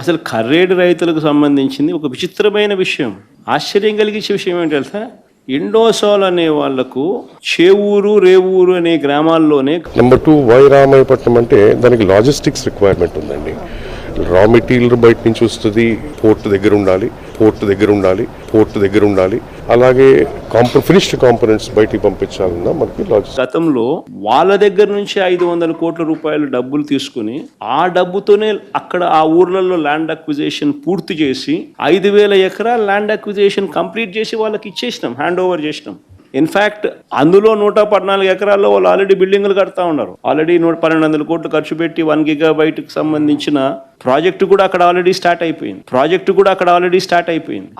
అసలు కర్రేడు రైతులకు సంబంధించింది ఒక విచిత్రమైన విషయం, ఆశ్చర్యం కలిగించే విషయం ఏంటి తెలుసా? ఇండోసోల్ అనే వాళ్లకు చేవూరు రేవూరు అనే గ్రామాల్లోనే. నెంబర్ 2 వై రామాయపట్నం అంటే దానికి లాజిస్టిక్స్ రిక్వైర్మెంట్ ఉందండి. రా మెటీరియల్ బయట నుంచి వస్తుంది, పోర్ట్ దగ్గర ఉండాలి. అలాగే ఫినిష్డ్ కాంపోనెంట్స్ బయటికి పంపించాలన్నా మనకి లాజిస్టిక్స్. గతంలో వాళ్ళ దగ్గర నుంచి 500 కోట్ల రూపాయలు డబ్బులు తీసుకుని ఆ డబ్బుతోనే అక్కడ ఆ ఊర్లలో ల్యాండ్ అక్విజిషన్ పూర్తి చేసి 5,000 ఎకరాల ల్యాండ్ అక్విజిషన్ కంప్లీట్ చేసి వాళ్ళకి ఇచ్చేసినాం, హ్యాండ్ ఓవర్ చేసినాం. ఇన్ఫ్యాక్ట్ అందులో 114 ఎకరాల్లో వాళ్ళు ఆల్రెడీ బిల్డింగ్లు కడతా ఉన్నారు. ఆల్రెడీ 1,200 కోట్లు ఖర్చు పెట్టి 1 గిగాబైట్కి సంబంధించిన ప్రాజెక్టు కూడా అక్కడ ఆల్రెడీ స్టార్ట్ అయిపోయింది.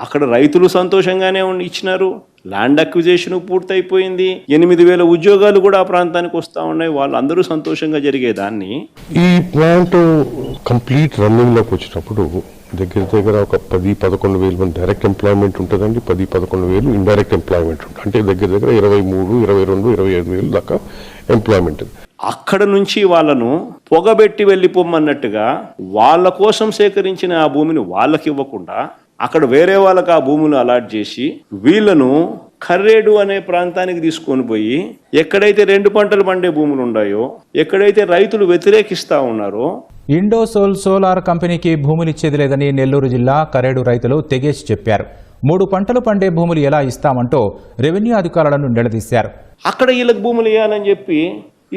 అక్కడ రైతులు సంతోషంగానే ఇచ్చినారు, ల్యాండ్ అక్విజిషన్ పూర్తయిపోయింది, 8,000 ఉద్యోగాలు కూడా ఆ ప్రాంతానికి వస్తూ ఉన్నాయి. వాళ్ళందరూ సంతోషంగా జరిగేదాన్ని ఈ ప్లాంట్ కంప్లీట్ రన్నింగ్ లోకి వచ్చినప్పుడు దగ్గర ఒక 10-11 వేలు మంది డైరెక్ట్ ఎంప్లాయ్మెంట్ ఉంటుందండి, 10-11 వేలు ఇండైరెక్ట్ ఎంప్లాయ్మెంట్ ఉంటుంది. అంటే దగ్గర 23, 22, 25 వేలు దాకా ఎంప్లాయ్మెంట్. అక్కడ నుంచి వాళ్ళను పొగబెట్టి వెళ్ళిపోమన్నట్టుగా వాళ్ళ కోసం సేకరించిన ఆ భూమిని వాళ్ళకి ఇవ్వకుండా అక్కడ వేరే వాళ్ళకి ఆ భూములు అలాట్ చేసి వీళ్ళను కర్రేడు అనే ప్రాంతానికి తీసుకొని పోయి ఎక్కడైతే 2 పంటలు పండే భూములు ఉన్నాయో, ఎక్కడైతే రైతులు వ్యతిరేకిస్తా ఉన్నారో. ఇండోసోల్ సోలార్ కంపెనీకి భూములు ఇచ్చేది లేదని నెల్లూరు జిల్లా కరేడు రైతులు తెగేసి చెప్పారు. 3 పంటలు పండే భూములు ఎలా ఇస్తామంటూ రెవెన్యూ అధికారులను నిలదీశారు. అక్కడ వీళ్ళకి భూములు ఇవ్వాలని చెప్పి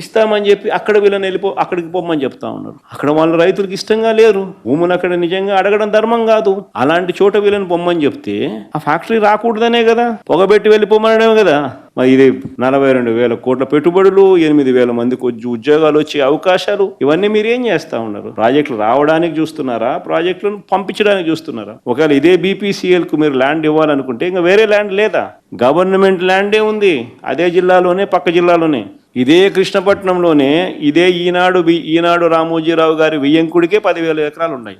ఇస్తామని చెప్పి అక్కడ వీళ్ళని అక్కడికి పోమని చెప్తా ఉన్నారు. అక్కడ వాళ్ళ రైతులకు ఇష్టంగా లేరు, భూములు అక్కడ నిజంగా అడగడం ధర్మం కాదు. అలాంటి చోట వీళ్ళని పొమ్మని చెప్తే ఆ ఫ్యాక్టరీ రాకూడదనే కదా, పొగబెట్టి వెళ్ళిపోమనడమే కదా. మరి ఇది 42,000 కోట్ల పెట్టుబడులు, 8,000 మందికి ఉద్యోగాలు వచ్చే అవకాశాలు, ఇవన్నీ మీరు ఏం చేస్తా ఉన్నారు? ప్రాజెక్టులు రావడానికి చూస్తున్నారా, ప్రాజెక్టులను పంపించడానికి చూస్తున్నారా? ఒకవేళ ఇదే BPCL కు మీరు ల్యాండ్ ఇవ్వాలనుకుంటే ఇంకా వేరే ల్యాండ్ లేదా? గవర్నమెంట్ ల్యాండే ఉంది అదే జిల్లాలోనే, పక్క జిల్లాలోనే. ఇదే కృష్ణపట్నంలోనే ఇదే ఈనాడు రామోజీరావు గారి వియ్యంకుడికే 10,000 ఎకరాలు ఉన్నాయి.